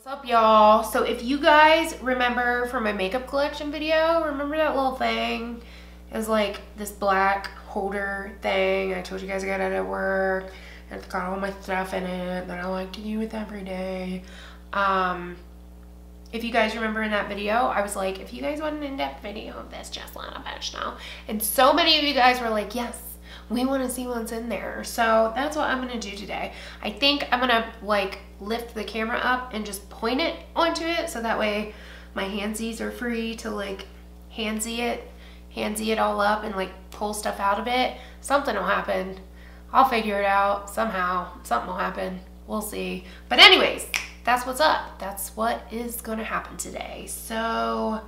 What's up, y'all? So if you guys remember from my makeup collection video, remember that little thing? It was like this black holder thing. I told you guys I got it at work. And it's got all my stuff in it that I like to use every day. If you guys remember in that video, I was like, if you guys want an in-depth video of this, just let a bitch know. And so many of you guys were like, yes, we want to see what's in there. So that's what I'm going to do today. I think I'm going to like lift the camera up and just point it onto it. So that way my handsies are free to like handsy it all up and like pull stuff out of it. Something will happen. I'll figure it out somehow. Something will happen. We'll see. But anyways, that's what's up. That's what is going to happen today. So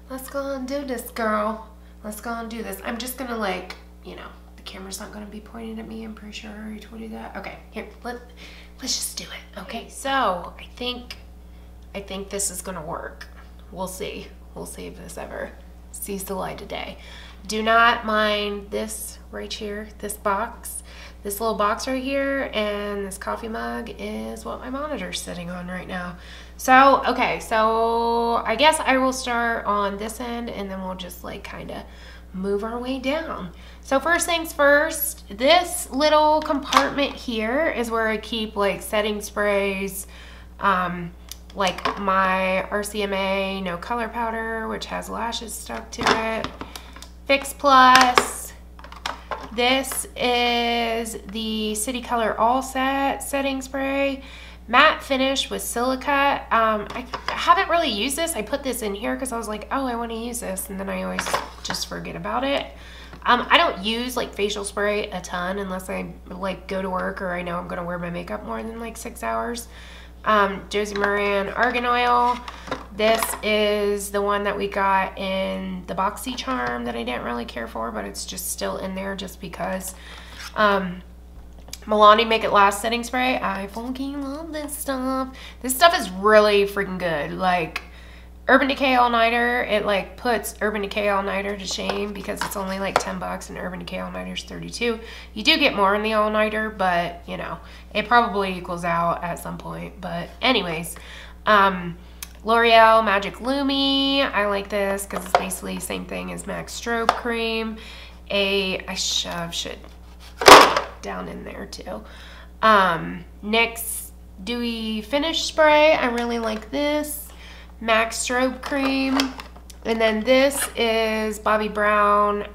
let's go and do this, girl. Let's go and do this. I'm just going to like, you know, the camera's not going to be pointing at me. I'm pretty sure I already told you that. Okay, here, let's just do it. Okay, so I think this is going to work. We'll see. We'll see if this ever sees the light of day. Do not mind this right here, this box. This little box right here and this coffee mug is what my monitor's sitting on right now. So, okay, so I guess I will start on this end and then we'll just like kind of move our way down. So first things first, this little compartment here is where I keep like setting sprays, like my RCMA No Color Powder, which has lashes stuck to it, Fix Plus. This is the City Color All Set setting spray, matte finish with silica. I haven't really used this. I put this in here because I was like, oh, I want to use this, and then I always just forget about it. I don't use like facial spray a ton unless I like go to work or I know I'm gonna wear my makeup more than like 6 hours. Josie Moran Argan Oil. This is the one that we got in the Boxy Charm that I didn't really care for, but it's just still in there just because. Milani Make It Last setting spray. I fucking love this stuff. This stuff is really freaking good. Like Urban Decay All Nighter, it like puts Urban Decay All Nighter to shame because it's only like 10 bucks and Urban Decay All Nighter's 32. You do get more in the All Nighter, but you know, it probably equals out at some point. But anyways, L'Oreal Magic Lumi. I like this because it's basically the same thing as MAC Strobe Cream. I shove shit down in there too. NYX Dewy Finish Spray. I really like this. MAC Strobe Cream. And then this is Bobbi Brown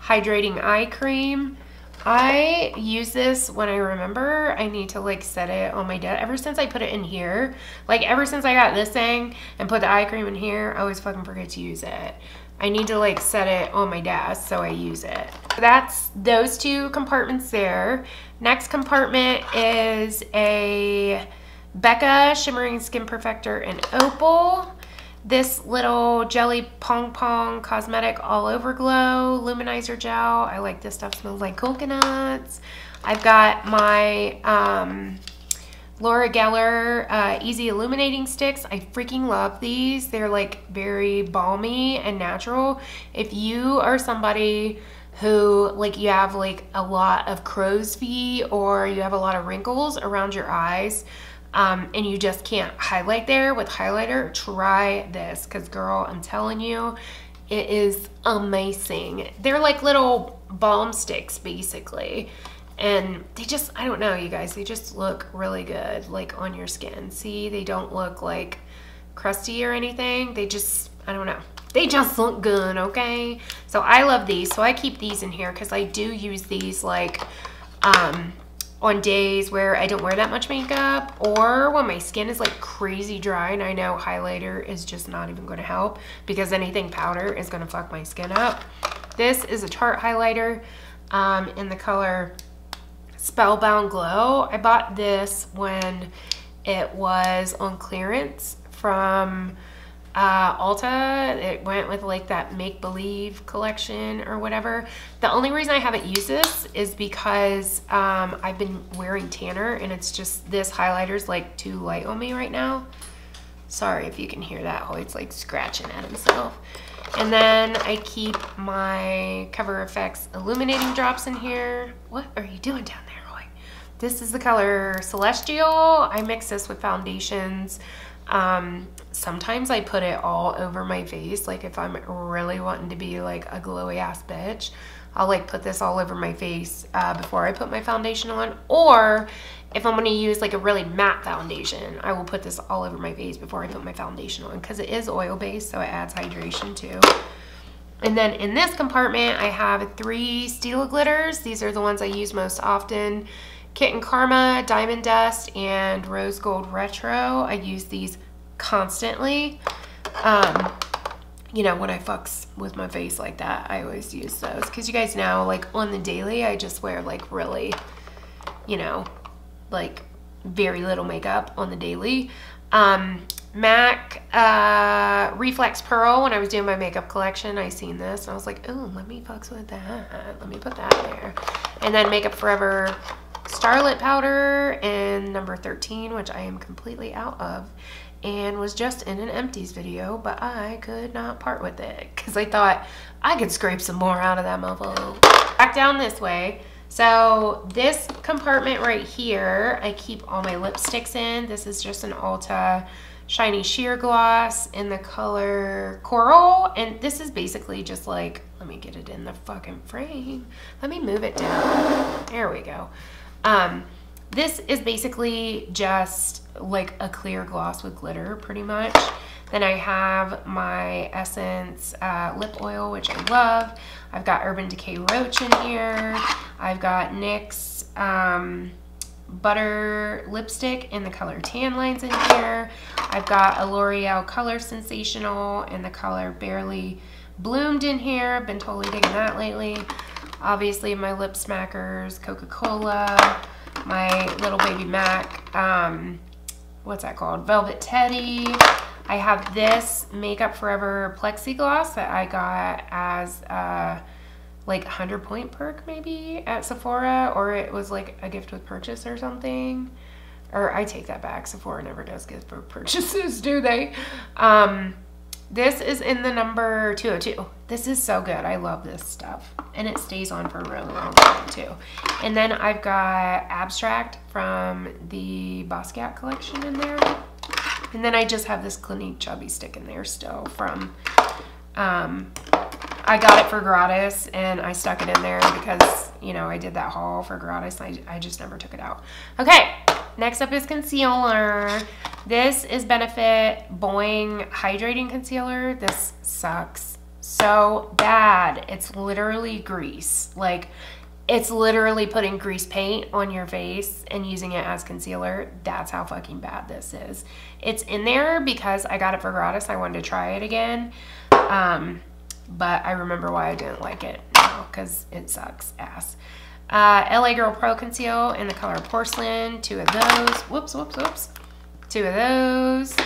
Hydrating Eye Cream. I use this when I remember I need to like set it on my desk. Ever since I put it in here, like ever since I got this thing and put the eye cream in here, I always fucking forget to use it. I need to like set it on my desk so I use it. That's those two compartments there. Next compartment is a Becca Shimmering Skin Perfector in Opal. This little Jelly Pong Pong Cosmetic All Over Glow Luminizer Gel. I like this stuff, smells like coconuts. I've got my Laura Geller Easy Illuminating Sticks. I freaking love these. They're like very balmy and natural. If you are somebody who like you have like a lot of crow's feet or you have a lot of wrinkles around your eyes, and you just can't highlight there with highlighter, try this because girl, I'm telling you, it is amazing. They're like little balm sticks basically, and they just, I don't know you guys, they just look really good like on your skin. See, they don't look like crusty or anything. They just, I don't know, they just look good. Okay, so I love these, so I keep these in here because I do use these like on days where I don't wear that much makeup or when my skin is like crazy dry and I know highlighter is just not even going to help because anything powder is going to fuck my skin up. This is a Tarte highlighter in the color Spellbound Glow. I bought this when it was on clearance from Ulta. It went with like that Make Believe collection or whatever. The only reason I haven't used this is because I've been wearing tanner and it's just, this highlighter's like too light on me right now. Sorry if you can hear that. Hoyt's like scratching at himself. And then I keep my Cover FX illuminating drops in here. What are you doing down there, Hoyt? This is the color Celestial. I mix this with foundations. Sometimes I put it all over my face. Like if I'm really wanting to be like a glowy ass bitch, I'll like put this all over my face before I put my foundation on. Or if I'm going to use like a really matte foundation, I will put this all over my face before I put my foundation on, because it is oil based, so it adds hydration too. And then in this compartment, I have 3 steel glitters. These are the ones I use most often. Kitten Karma, Diamond Dust, and Rose Gold Retro. I use these constantly. You know, when I fucks with my face like that, I always use those. Because you guys know, like on the daily, I just wear like really, you know, like very little makeup on the daily. MAC Reflex Pearl. When I was doing my makeup collection, I seen this and I was like, oh, let me fucks with that. Let me put that there. And then Makeup Forever Starlit Powder in number 13, which I am completely out of, and was just in an empties video, but I could not part with it because I thought I could scrape some more out of that mofo. Back down this way. So this compartment right here, I keep all my lipsticks in. This is just an Ulta Shiny Sheer Gloss in the color Coral. And this is basically just like, let me get it in the fucking frame. Let me move it down. There we go. This is basically just like a clear gloss with glitter pretty much. Then I have my Essence lip oil, which I love. I've got Urban Decay Roach in here. I've got NYX butter lipstick in the color Tan Lines in here. I've got a L'Oreal Color Sensational in the color Barely Bloomed in here. I've been totally digging that lately. Obviously my lip smackers, Coca-Cola, my Little Baby MAC, what's that called? Velvet Teddy. I have this Makeup Forever Plexiglass that I got as like 100-point perk maybe at Sephora, or it was like a gift with purchase or something. Or I take that back. Sephora never does gift with purchases, do they? This is in the number 202. This is so good. I love this stuff. And it stays on for a really long time too. And then I've got Abstract from the Basquiat collection in there. And then I just have this Clinique Chubby stick in there still from, I got it for gratis and I stuck it in there because, you know, I did that haul for gratis. I just never took it out. Okay, next up is concealer. This is Benefit Boing Hydrating Concealer. This sucks so bad. It's literally grease. Like, it's literally putting grease paint on your face and using it as concealer. That's how fucking bad this is. It's in there because I got it for gratis. I wanted to try it again. But I remember why I didn't like it now, because it sucks ass. LA Girl Pro Conceal in the color Porcelain. 2 of those. Whoops, whoops, whoops. 2 of those.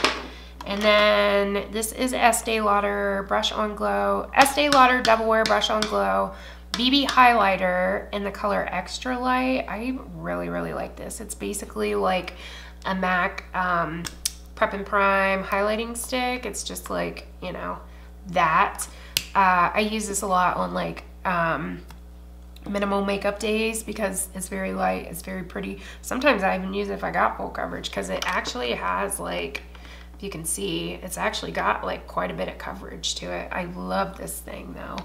And then this is Estee Lauder Brush On Glow. Estee Lauder Double Wear Brush On Glow BB Highlighter in the color Extra Light. I really, really like this. It's basically like a MAC Prep and Prime highlighting stick. It's just like, you know, that. I use this a lot on like minimal makeup days because it's very light, it's very pretty. Sometimes I even use it if I got full coverage because it actually has like, if you can see, it's actually got like quite a bit of coverage to it. I love this thing though.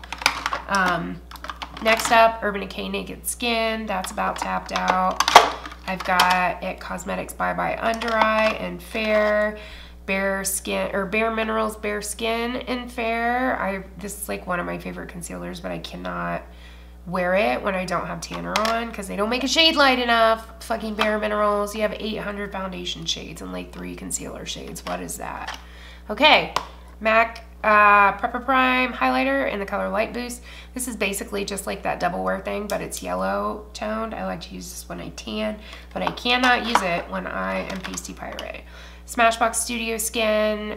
Next up, Urban Decay Naked Skin. That's about tapped out. I've got It Cosmetics Bye Bye Under Eye and Fair. Bare Skin, or Bare Minerals Bare Skin in Fair. This is like one of my favorite concealers, but I cannot wear it when I don't have tanner on because they don't make a shade light enough. Fucking Bare Minerals. You have 800 foundation shades and like 3 concealer shades. What is that? Okay, MAC Prep Prime highlighter in the color Light Boost. This is basically just like that double wear thing, but it's yellow toned. I like to use this when I tan, but I cannot use it when I am Pasty Pirate. Smashbox Studio Skin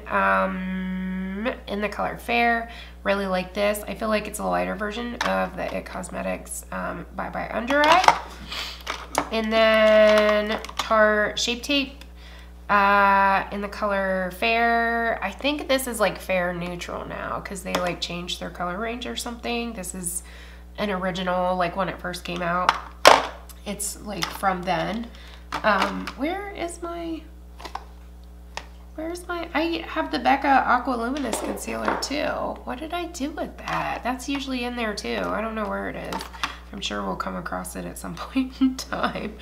in the color Fair. Really like this. I feel like it's a lighter version of the It Cosmetics Bye Bye Under Eye. And then Tarte Shape Tape in the color Fair. I think this is like Fair Neutral now because they like changed their color range or something. This is an original like when it first came out. It's like from then. Where's my, I have the Becca Aqua Luminous Concealer too. What did I do with that? That's usually in there too. I don't know where it is. I'm sure we'll come across it at some point in time.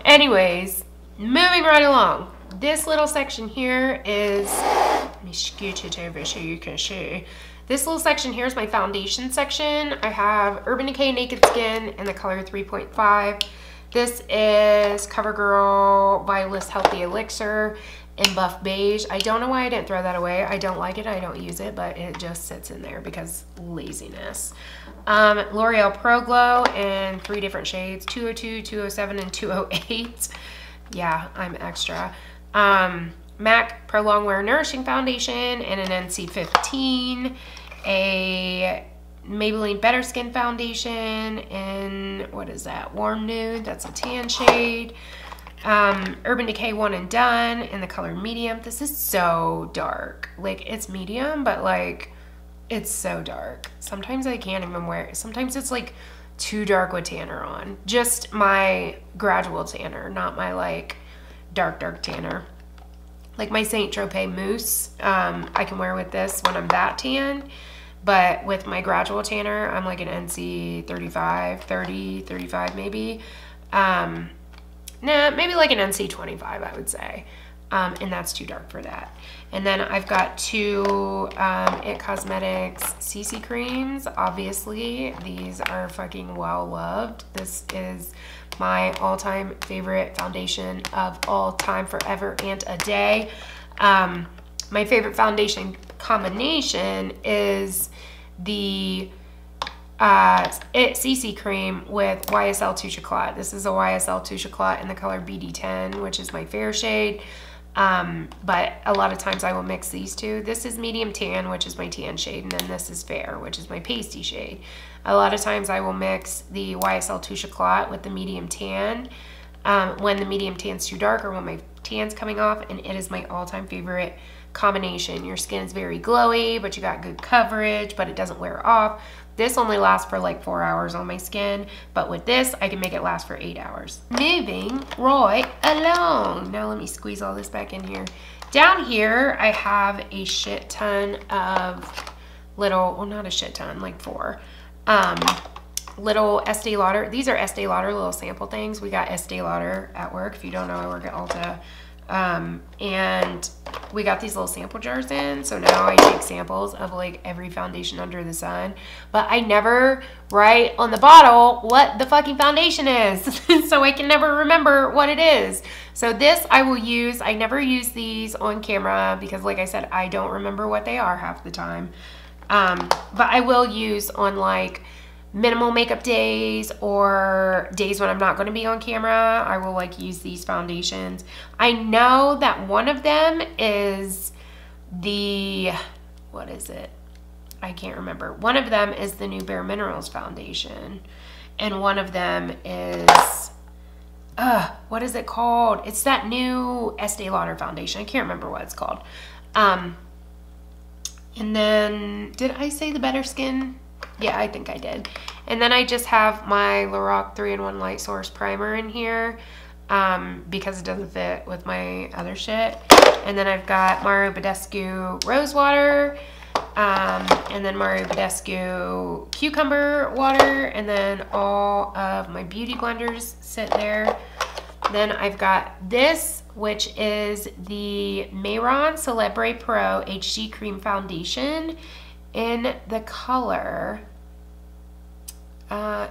Anyways, moving right along. This little section here is, let me scoot it over so you can see. This little section here is my foundation section. I have Urban Decay Naked Skin in the color 3.5. This is CoverGirl Vitalist Healthy Elixir in Buff Beige. I don't know why I didn't throw that away. I don't like it. I don't use it, but it just sits in there because laziness. L'Oreal Pro Glow in 3 different shades, 202, 207, and 208. Yeah, I'm extra. MAC Pro Longwear Nourishing Foundation in an NC15. A Maybelline Better Skin Foundation in, what is that? Warm Nude. That's a tan shade. Urban Decay One and Done in the color medium. This is so dark. Like, it's medium, but like, it's so dark. Sometimes I can't even wear it. Sometimes it's like too dark with tanner on. Just my gradual tanner, not my like dark tanner. Like my Saint Tropez Mousse, I can wear with this when I'm that tan. But with my gradual tanner, I'm like an NC 35, 30, 35 maybe. Nah, maybe like an NC 25, I would say. And that's too dark for that. And then I've got 2 IT Cosmetics CC creams. Obviously, these are fucking well loved. This is my all-time favorite foundation of all time, forever and a day. My favorite foundation combination is the IT CC cream with YSL Touche Éclat. This is a YSL Touche Éclat in the color BD10, which is my fair shade. But a lot of times I will mix these two. This is medium tan, which is my tan shade, and then this is fair, which is my pasty shade. A lot of times I will mix the YSL Touche Éclat with the medium tan when the medium tan's too dark or when my tan's coming off, and it is my all-time favorite combination. Your skin is very glowy, but you got good coverage, but it doesn't wear off. This only lasts for like 4 hours on my skin, but with this, I can make it last for 8 hours. Moving right along. Now let me squeeze all this back in here. Down here, I have a shit ton of little, well, not a shit ton, like 4. Little Estee Lauder. These are Estee Lauder little sample things. We got Estee Lauder at work. If you don't know, I work at Ulta. And we got these little sample jars in, so now I take samples of like every foundation under the sun, but I never write on the bottle what the fucking foundation is so I can never remember what it is. So this I will use. I never use these on camera because, like I said, I don't remember what they are half the time, but I will use on like minimal makeup days or days when I'm not going to be on camera. I will like use these foundations. I know that one of them is the, what is it? I can't remember. One of them is the new Bare Minerals foundation, and one of them is what is it called? It's that new Estee Lauder foundation. I can't remember what it's called. And then did I say the Better Skin? Yeah, I think I did. And then I just have my Lorac 3-in-1 Light Source Primer in here because it doesn't fit with my other shit. And then I've got Mario Badescu Rose Water, and then Mario Badescu Cucumber Water, and then all of my beauty blenders sit there. Then I've got this, which is the Mehron Celebre Pro HD Cream Foundation in the color,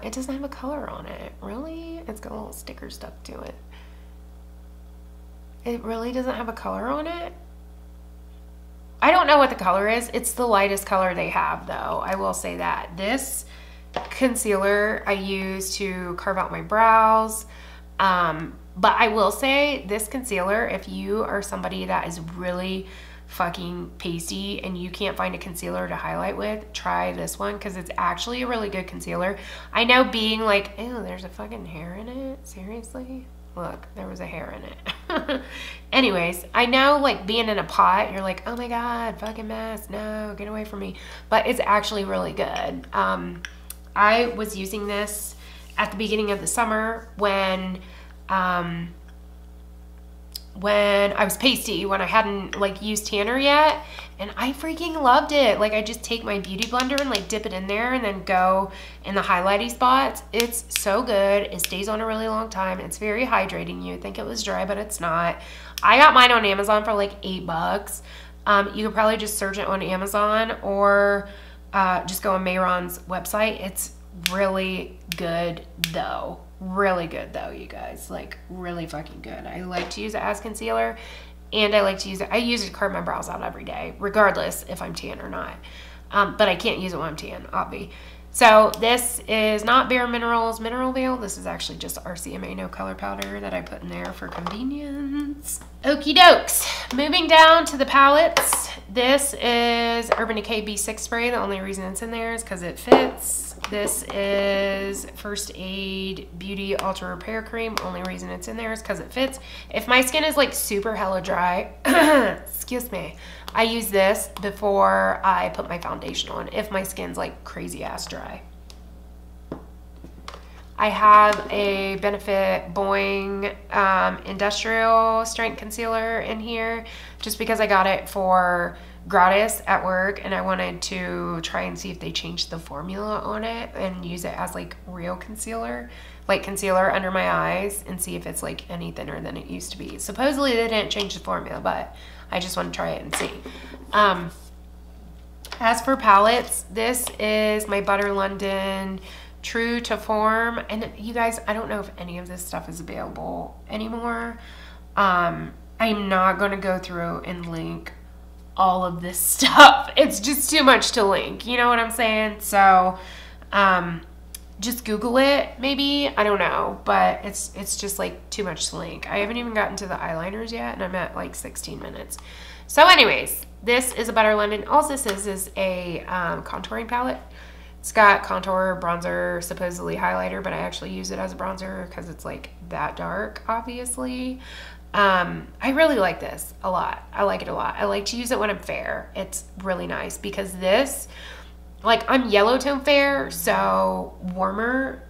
it doesn't have a color on it. Really? It's got a little sticker stuck to it. It really doesn't have a color on it? I don't know what the color is. It's the lightest color they have, though. I will say that. This concealer I use to carve out my brows. But I will say this concealer, if you are somebody that is really fucking pasty and you can't find a concealer to highlight with, try this one because it's actually a really good concealer. I know being like, ew, there's a fucking hair in it. Seriously? Look, there was a hair in it. Anyways, I know like being in a pot, you're like, oh my God, fucking mess. No, get away from me. But it's actually really good. I was using this at the beginning of the summer when I was pasty, when I hadn't like used tanner yet, and I freaking loved it. Like I just take my beauty blender and like dip it in there and then go in the highlighty spots. It's so good. It stays on a really long time. It's very hydrating. You would think it was dry, but it's not. I got mine on Amazon for like $8. You could probably just search it on Amazon or just go on Mayron's website. It's really good though. Really good though, you guys. Like really fucking good. I like to use it as concealer, and I like to use it. I use it to curve my brows out every day, regardless if I'm tan or not. But I can't use it when I'm tan, obvi. So this is not Bare Minerals Mineral Veil. This is actually just RCMA No Color Powder that I put in there for convenience. Okie dokes. Moving down to the palettes. This is Urban Decay B6 spray. The only reason it's in there is because it fits. This is First Aid Beauty Ultra Repair Cream. Only reason it's in there is because it fits. If my skin is like super hella dry, excuse me, I use this before I put my foundation on if my skin's like crazy ass dry. I have a Benefit Boing Industrial Strength Concealer in here just because I got it for gratis at work, and I wanted to try and see if they changed the formula on it and use it as like real concealer, like concealer under my eyes, and see if it's like any thinner than it used to be. Supposedly they didn't change the formula, but I just want to try it and see. As for palettes, this is my Butter London True to Form, and you guys, I don't know if any of this stuff is available anymore. I'm not going to go through and link all of this stuff. It's just too much to link, you know what I'm saying? So just Google it maybe, I don't know, but it's just like too much to link. I haven't even gotten to the eyeliners yet, and I'm at like 16 minutes. So anyways, this is a Butter London. All this is a contouring palette. It's got contour, bronzer, supposedly highlighter, but I actually use it as a bronzer because it's like that dark, obviously. I really like this a lot. I like it a lot. I like to use it when I'm fair. It's really nice because this, like, I'm yellow tone fair, so warmer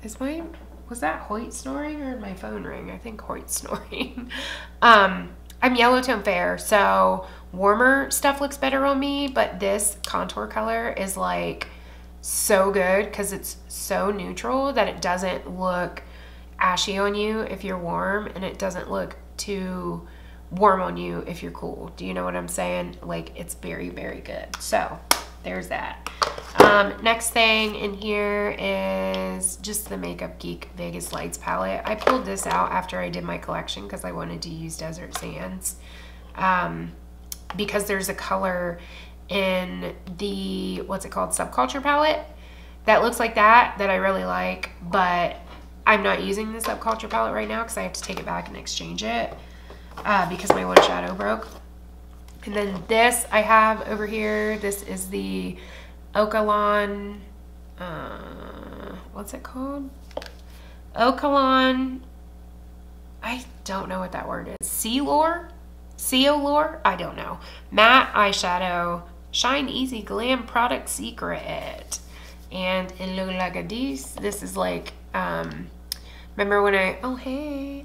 is mine. Was that Hoyt snoring or my phone ring? I think Hoyt snoring. I'm yellow tone fair, so warmer stuff looks better on me, but this contour color is like so good because it's so neutral that it doesn't look ashy on you if you're warm, and it doesn't look too warm on you if you're cool. Do you know what I'm saying? Like, it's very, very good. So there's that. Next thing in here is just the Makeup Geek Vegas Lights palette. I pulled this out after I did my collection because I wanted to use Desert Sands. Because there's a color in the, what's it called, Subculture palette that looks like that I really like, but I'm not using the Subculture palette right now because I have to take it back and exchange it because my one shadow broke. And then this I have over here. This is the Okalon, what's it called? Okalon, I don't know what that word is. Sealore? I don't know. Matte eyeshadow, Shine Easy Glam Product Secret. And it looks like this. This is like, remember when I, oh, hey.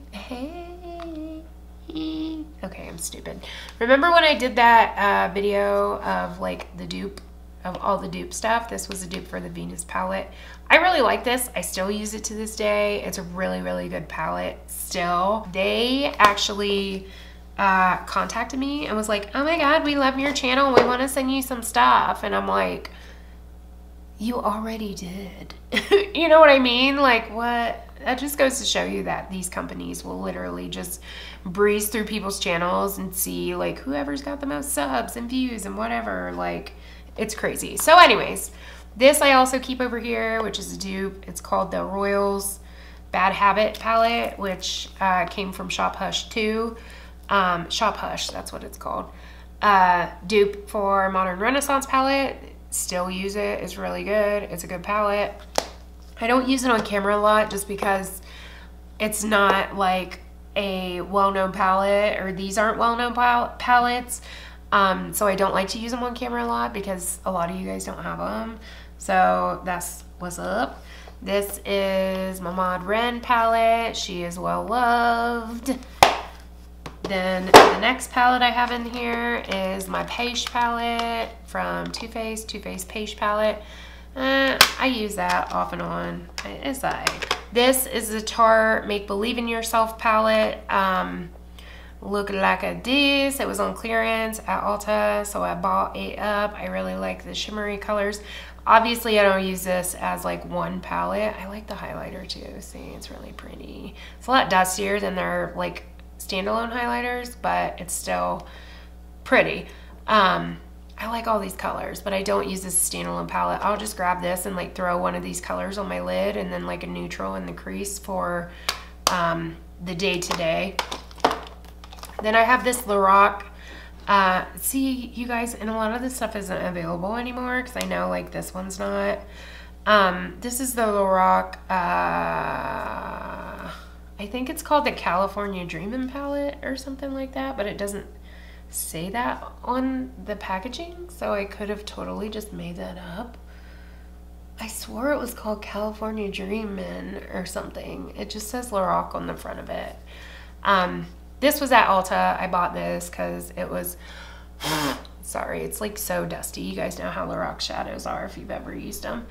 Okay, I'm stupid. Remember when I did that video of like the dupe, of all the dupe stuff? This was a dupe for the Venus palette. I really like this. I still use it to this day. It's a really, really good palette still. They actually contacted me and was like, oh my god, we love your channel, we want to send you some stuff. And I'm like, you already did. You know what I mean? Like, what? That just goes to show you that these companies will literally just breeze through people's channels and see like whoever's got the most subs and views and whatever. Like, it's crazy. So anyways, this I also keep over here, which is a dupe. It's called the Royals Bad Habit palette, which came from Shop Hush 2. Shop Hush, that's what it's called. Dupe for Modern Renaissance palette. Still use it. It's really good. It's a good palette. I don't use it on camera a lot just because it's not like a well-known palette, or these aren't well-known palettes. So I don't like to use them on camera a lot because a lot of you guys don't have them. So that's what's up. This is my Maud Ren palette. She is well loved. Then the next palette I have in here is my Paige palette from Too Faced Paige palette. I use that off and on. It's like, this is the Tarte Make Believe in Yourself palette. Look like a this. It was on clearance at Ulta, so I bought it up. I really like the shimmery colors. Obviously, I don't use this as like one palette. I like the highlighter too. See, it's really pretty. It's a lot dustier than their like standalone highlighters, but it's still pretty. I like all these colors, but I don't use this standalone palette. I'll just grab this and like throw one of these colors on my lid and then like a neutral in the crease for the day-to-day. Then I have this Lorac. See, you guys, and a lot of this stuff isn't available anymore because I know like this one's not. This is the Lorac, I think it's called the California Dreamin' palette or something like that, but it doesn't say that on the packaging, so I could have totally just made that up. I swore it was called California Dreamin' or something. It just says Lorac on the front of it. This was at Ulta. I bought this because it was, sorry, it's like so dusty. You guys know how Lorac shadows are if you've ever used them.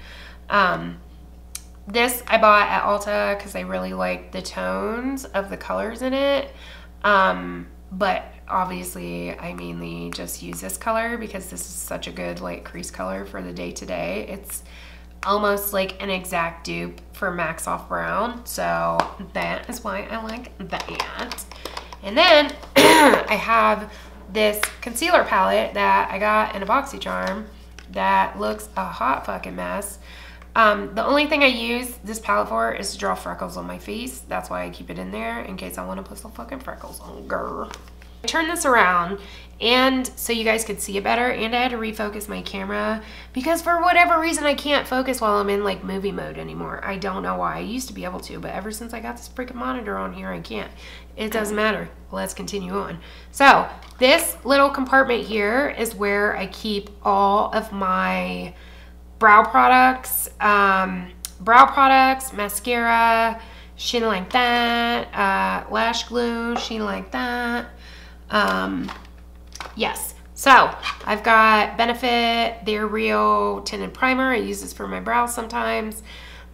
This I bought at Ulta because I really like the tones of the colors in it. But obviously I mainly just use this color because this is such a good like crease color for the day-to-day. It's almost like an exact dupe for Max Off Brown. So that is why I like that. And then I have this concealer palette that I got in a BoxyCharm that looks a hot fucking mess. The only thing I use this palette for is to draw freckles on my face. That's why I keep it in there, in case I want to put some fucking freckles on, girl. I turned this around and so you guys could see it better, and I had to refocus my camera because for whatever reason I can't focus while I'm in like movie mode anymore. I don't know why. I used to be able to, but ever since I got this freaking monitor on here, I can't. It doesn't matter. Let's continue on. So this little compartment here is where I keep all of my brow products, mascara, sheen like that, lash glue, sheen like that. Yes, so I've got Benefit, They're Real Tinted Primer. I use this for my brows sometimes.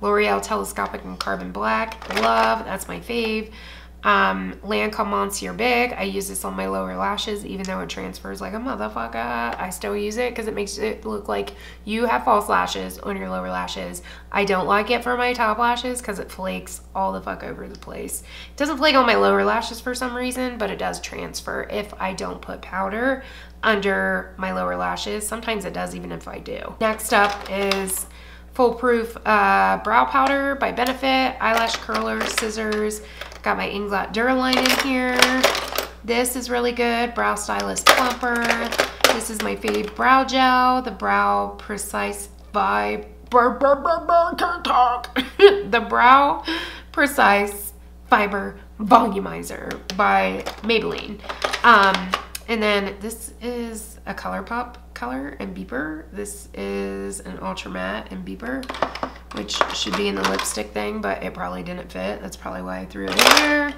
L'Oreal Telescopic and Carbon Black, love, that's my fave. Lancome Monsieur Big, I use this on my lower lashes, even though it transfers like a motherfucker. I still use it because it makes it look like you have false lashes on your lower lashes. I don't like it for my top lashes because it flakes all the fuck over the place. It doesn't flake on my lower lashes for some reason, but it does transfer if I don't put powder under my lower lashes. Sometimes it does even if I do. Next up is Foolproof Brow Powder by Benefit, eyelash curler, scissors. Got my Inglot Duraline in here. This is really good. Brow Stylist Plumper. This is my fave brow gel, the Brow Precise by can't talk. The Brow Precise Fiber Volumizer by Maybelline. And then this is a ColourPop color and beeper. This is an ultra matte and beeper, which should be in the lipstick thing, but it probably didn't fit. That's probably why I threw it in there.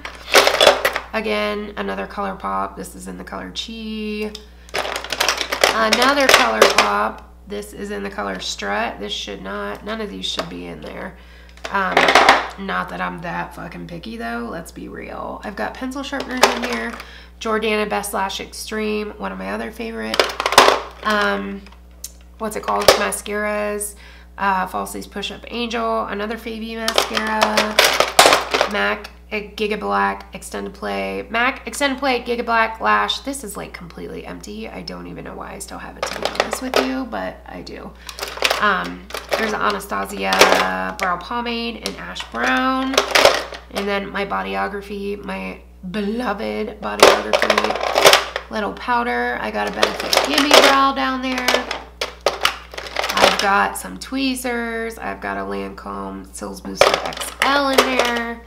Again, another ColourPop. This is in the color Chi. Another ColourPop. This is in the color Strut. This should not, none of these should be in there. Not that I'm that fucking picky though, let's be real. I've got pencil sharpeners in here. Jordana Best Lash Extreme, one of my other favorite, what's it called, mascaras. Falsies Push Up Angel, another Favy mascara. MAC Giga Black Extended Play. MAC Extended Play Giga Black Lash. This is like completely empty. I don't even know why I still have it, to be honest with you, but I do. There's Anastasia Brow Pomade in Ash Brown. And then my Bodyography, my beloved Bodyography little powder. I got a Benefit Gimme Brow down there. I've got some tweezers. I've got a Lancome Sills Booster XL in there.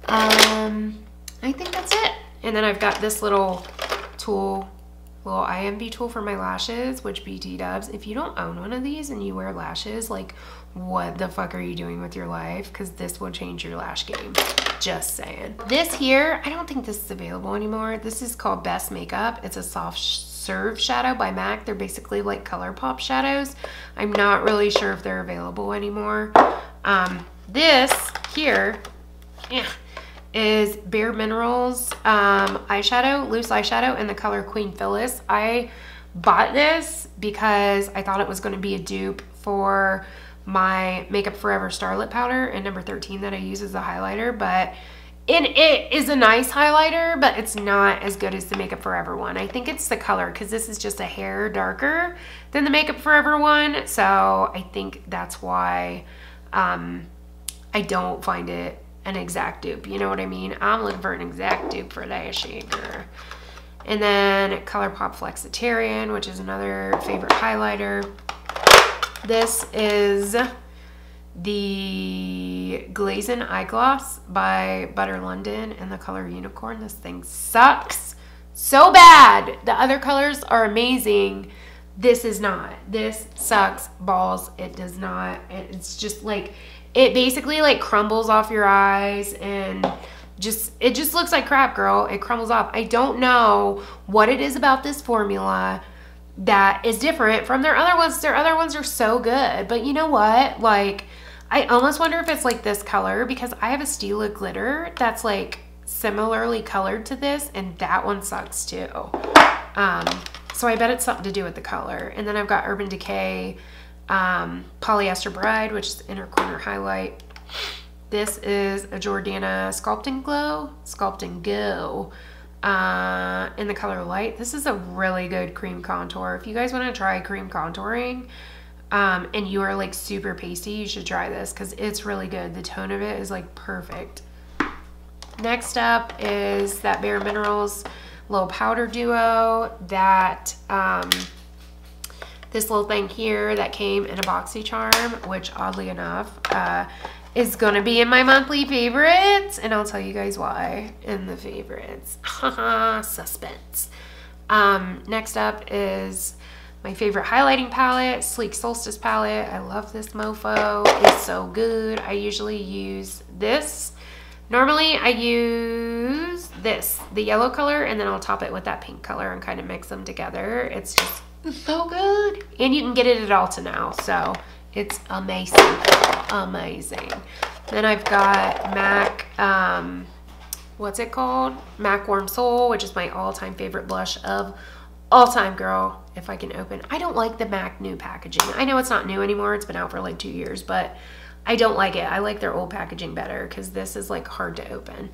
I think that's it. And then I've got this little tool little IMV tool for my lashes, which BT dubs. If you don't own one of these and you wear lashes, like, what the fuck are you doing with your life? Because this will change your lash game. Just saying. This here, I don't think this is available anymore. This is called Best Makeup. It's a soft serve shadow by MAC. They're basically like ColourPop shadows. I'm not really sure if they're available anymore. This here, yeah, is Bare Minerals eyeshadow, loose eyeshadow in the color Queen Phyllis. I bought this because I thought it was going to be a dupe for my Makeup Forever Starlit powder in number 13 that I use as a highlighter, but it is a nice highlighter, but it's not as good as the Makeup Forever one. I think it's the color, because this is just a hair darker than the Makeup Forever one, so I think that's why I don't find it an exact dupe. You know what I mean? I'm looking for an exact dupe for that shit, girl. And then ColourPop Flexitarian, which is another favorite highlighter. This is the Glazin Eye Gloss by Butter London in the color Unicorn. This thing sucks so bad. The other colors are amazing. This is not. This sucks balls. It does not. It's just like, it basically like crumbles off your eyes, and it just looks like crap, girl. It crumbles off. I don't know what it is about this formula that is different from their other ones. Their other ones are so good, but you know what? Like, I almost wonder if it's like this color, because I have a Stila glitter that's like similarly colored to this, and that one sucks too. So I bet it's something to do with the color. And then I've got Urban Decay Polyester Bride, which is inner corner highlight. This is a Jordana Sculpting Go in the color Light. This is a really good cream contour. If you guys want to try cream contouring and you are like super pasty, you should try this, because it's really good. The tone of it is like perfect. Next up is that Bare Minerals little powder duo, that this little thing here that came in a BoxyCharm, which oddly enough is gonna be in my monthly favorites, and I'll tell you guys why in the favorites. Suspense. Next up is my favorite highlighting palette, Sleek Solstice palette. I love this mofo. It's so good. I usually use this. Normally I use this, the yellow color, and then I'll top it with that pink color and kind of mix them together. It's just so good. And you can get it at Ulta now, so it's amazing. Amazing. Then I've got MAC, what's it called? MAC Warm Soul, which is my all-time favorite blush of all time, girl. If I can open. I don't like the MAC new packaging. I know it's not new anymore. It's been out for like 2 years, but I don't like it. I like their old packaging better, because this is like hard to open.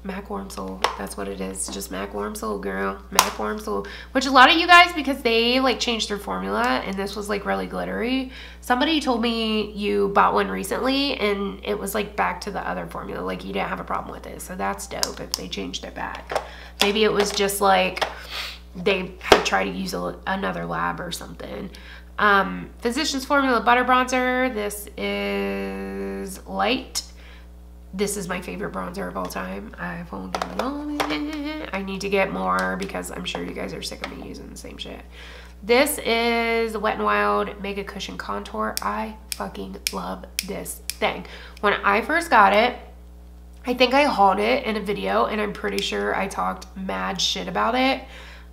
MAC Warm Soul, that's what it is. Just MAC Warm Soul, girl. MAC Warm Soul. Which a lot of you guys, because they like changed their formula and this was like really glittery. Somebody told me you bought one recently and it was like back to the other formula. Like you didn't have a problem with it. So that's dope if they changed it back. Maybe it was just like they had tried to use another lab or something. Physicians Formula Butter Bronzer. This is Light. This is my favorite bronzer of all time. I've only got one. I need to get more, because I'm sure you guys are sick of me using the same shit. This is Wet n Wild Mega Cushion Contour. I fucking love this thing. When I first got it, I think I hauled it in a video, and I'm pretty sure I talked mad shit about it.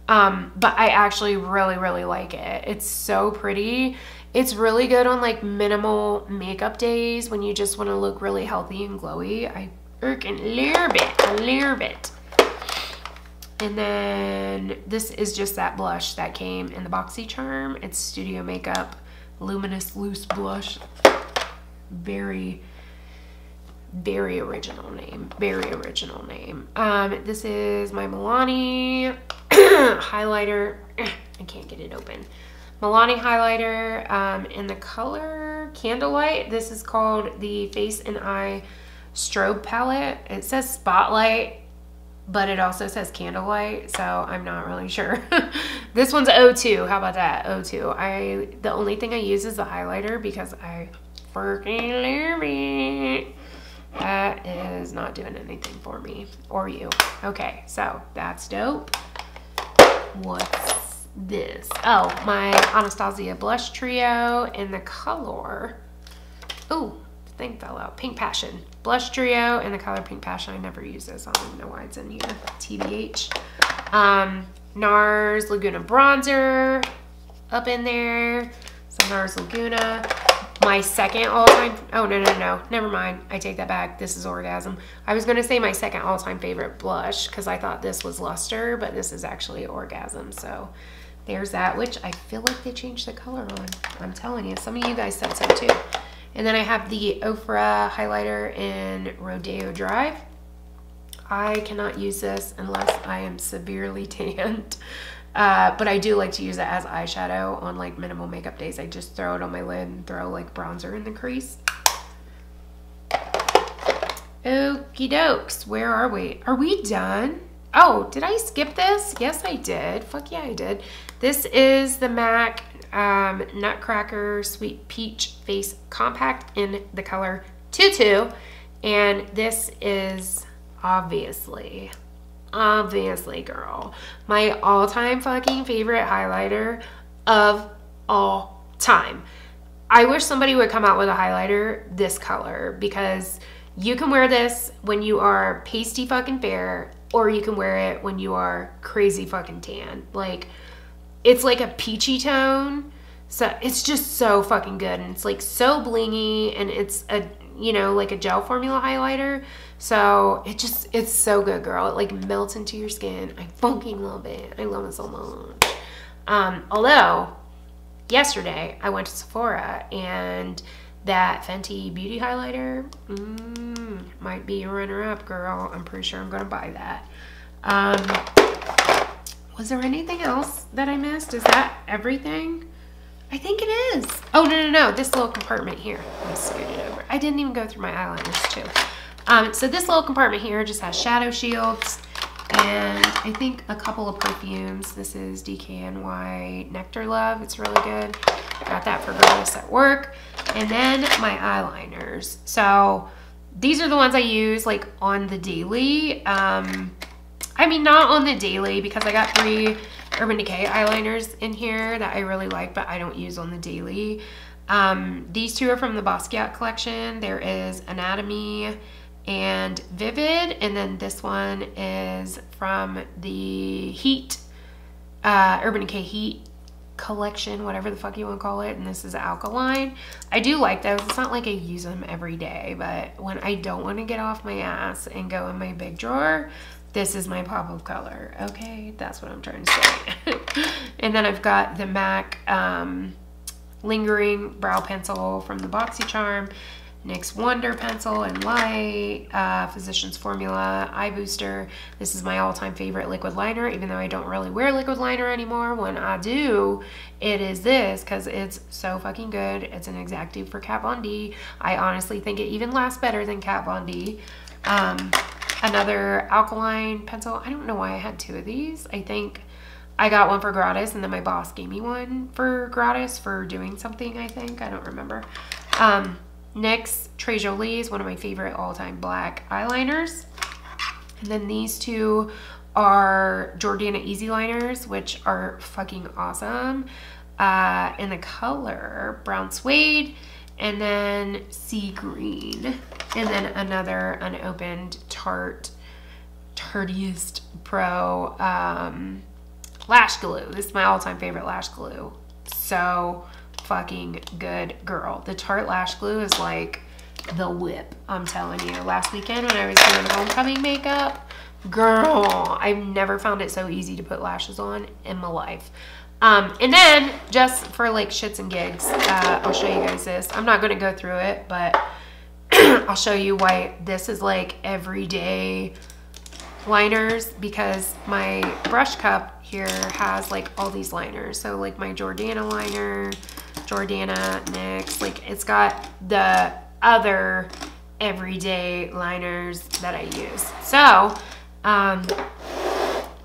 But I actually really, really like it. It's so pretty. It's really good on like minimal makeup days when you just want to look really healthy and glowy. I freaking a little bit. And then this is just that blush that came in the BoxyCharm. It's Studio Makeup Luminous Loose Blush. Very, very original name. Very original name. This is my Milani highlighter. I can't get it open. Milani highlighter in the color Candlelight. This is called the Face and Eye Strobe Palette. It says Spotlight, but it also says Candlelight, so I'm not really sure. This one's O2. How about that? O2. The only thing I use is the highlighter because I freaking love it. That is not doing anything for me or you. Okay, so that's dope. what's this? Oh, my Anastasia blush trio in the color. Oh, the thing fell out. Pink Passion. Blush trio in the color Pink Passion. I never use this. I don't even know why it's in here. TBH. NARS Laguna bronzer up in there. Some NARS Laguna. My second all-time, oh, no, never mind. I take that back. This is Orgasm. I was going to say my second all-time favorite blush because I thought this was Luster, but this is actually Orgasm. So there's that, which I feel like they changed the color on. I'm telling you, some of you guys said so too. And then I have the Ofra highlighter in Rodeo Drive. I cannot use this unless I am severely tanned. But I do like to use it as eyeshadow on like minimal makeup days. I just throw it on my lid and throw like bronzer in the crease. Okie dokes, where are we? Are we done? Oh, did I skip this? Yes, I did. Fuck yeah, I did. This is the MAC Nutcracker Sweet Peach Face Compact in the color Tutu. And this is obviously, girl, my all-time fucking favorite highlighter of all time. I wish somebody would come out with a highlighter this color, because you can wear this when you are pasty fucking fair, or you can wear it when you are crazy fucking tan. Like, it's like a peachy tone, so it's just so fucking good, and it's like so blingy, and it's a, you know, like a gel formula highlighter. So it's so good, girl. It like melts into your skin. I fucking love it. I love it so much. Although yesterday I went to Sephora and that Fenty Beauty highlighter might be a runner-up, girl. I'm pretty sure I'm gonna buy that. Was there anything else that I missed? Is that everything? I think it is. Oh, no. This little compartment here. Let me scoot it over. I didn't even go through my eyeliners too. So this little compartment here just has shadow shields and I think a couple of perfumes. This is DKNY Nectar Love. It's really good. Got that for Gratis at work. And then my eyeliners. So these are the ones I use like on the daily. I mean, not on the daily, because I got 3 Urban Decay eyeliners in here that I really like, but I don't use on the daily. These 2 are from the Basquiat collection. There is Anatomy and Vivid, and then this one is from the Heat, Urban Decay Heat collection, whatever the fuck you want to call it, and this is Alkaline. I do like those. It's not like I use them every day, but when I don't want to get off my ass and go in my big drawer, this is my pop of color. Okay, that's what I'm trying to say. And then I've got the MAC Lingering Brow Pencil from the BoxyCharm, NYX Wonder Pencil in Light, Physicians Formula Eye Booster. This is my all-time favorite liquid liner, even though I don't really wear liquid liner anymore. When I do, it is this, because it's so fucking good. It's an exact dupe for Kat Von D. I honestly think it even lasts better than Kat Von D. Another alkaline pencil. I don't know why I had 2 of these. I think I got one for Gratis, and then my boss gave me one for Gratis for doing something, I think. I don't remember. NYX Très Jolie is one of my favorite all-time black eyeliners. And then these 2 are Jordana Easy Liners, which are fucking awesome. In the color Brown Suede, and then Sea Green, and then another unopened Tarteist Pro lash glue. This is my all-time favorite lash glue. So fucking good, girl. The Tarte lash glue is like the whip, I'm telling you. Last weekend when I was doing homecoming makeup, girl, I've never found it so easy to put lashes on in my life. And then just for like shits and gigs, I'll show you guys this. I'm not going to go through it, but I'll show you why this is like everyday liners, because my brush cup here has like all these liners. So like my Jordana liner, Jordana NYX, like it's got the other everyday liners that I use. So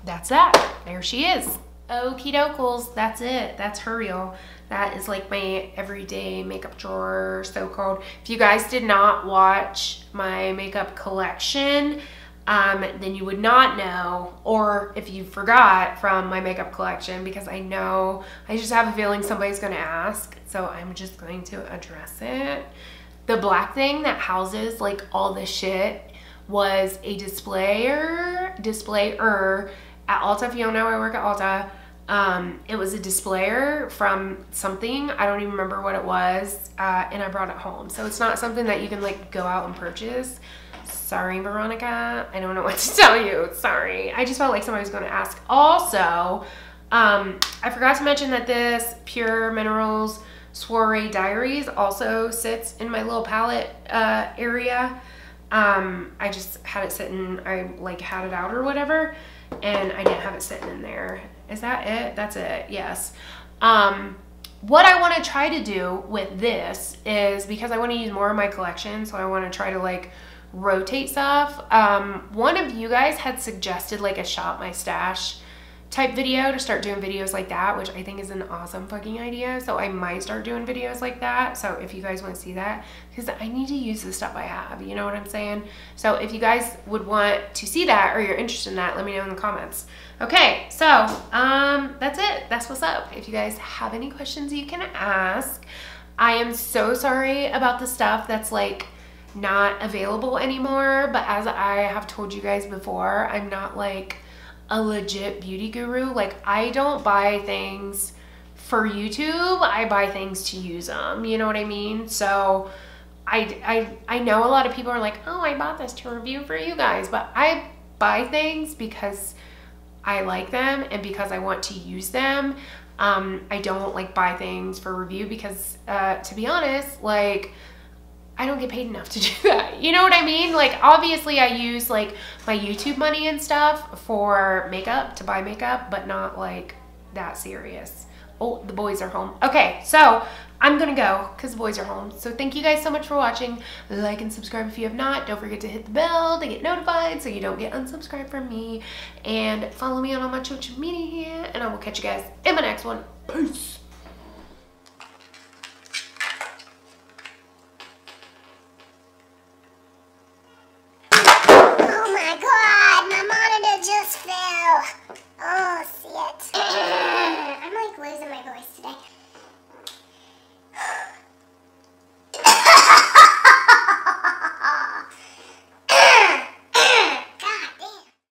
that's that. There she is. Okie dokes, that's it. That's her reel. That is like my everyday makeup drawer, so-called. If you guys did not watch my makeup collection, then you would not know, or if you forgot from my makeup collection, because I know, I just have a feeling somebody's gonna ask, so I'm just going to address it. The black thing that houses like all this shit was a displayer at Ulta. If you don't know, I work at Ulta. It was a displayer from something, I don't even remember what it was, and I brought it home. So it's not something that you can like go out and purchase. Sorry, Veronica, I don't know what to tell you. Sorry, I just felt like somebody was going to ask. Also, I forgot to mention that this Pure Minerals Soiree Diaries also sits in my little palette area. I just had it sitting, I like had it out or whatever, and I didn't have it sitting in there. Is that it? That's it, yes. What I want to try to do with this is, because I want to use more of my collection, so I want to try to like rotate stuff. One of you guys had suggested like a shop my stash type video, to start doing videos like that, which I think is an awesome fucking idea. So I might start doing videos like that. So if you guys want to see that, because I need to use the stuff I have, you know what I'm saying? So if you guys would want to see that, or you're interested in that, let me know in the comments. Okay, so that's it. That's what's up. If you guys have any questions, you can ask. I am so sorry about the stuff that's like not available anymore, but as I have told you guys before, I'm not like a legit beauty guru. Like, I don't buy things for YouTube, I buy things to use them, you know what I mean? So I know a lot of people are like, oh, I bought this to review for you guys, but I buy things because I like them and because I want to use them. I don't like buy things for review because to be honest, like, I don't get paid enough to do that. You know what I mean? Like, obviously I use like my YouTube money and stuff for makeup, to buy makeup, but not like that serious. Oh, the boys are home. Okay, so I'm gonna go because the boys are home. So thank you guys so much for watching. Like and subscribe if you have not. Don't forget to hit the bell to get notified so you don't get unsubscribed from me. And follow me on all my social media here. And I will catch you guys in my next one. Peace.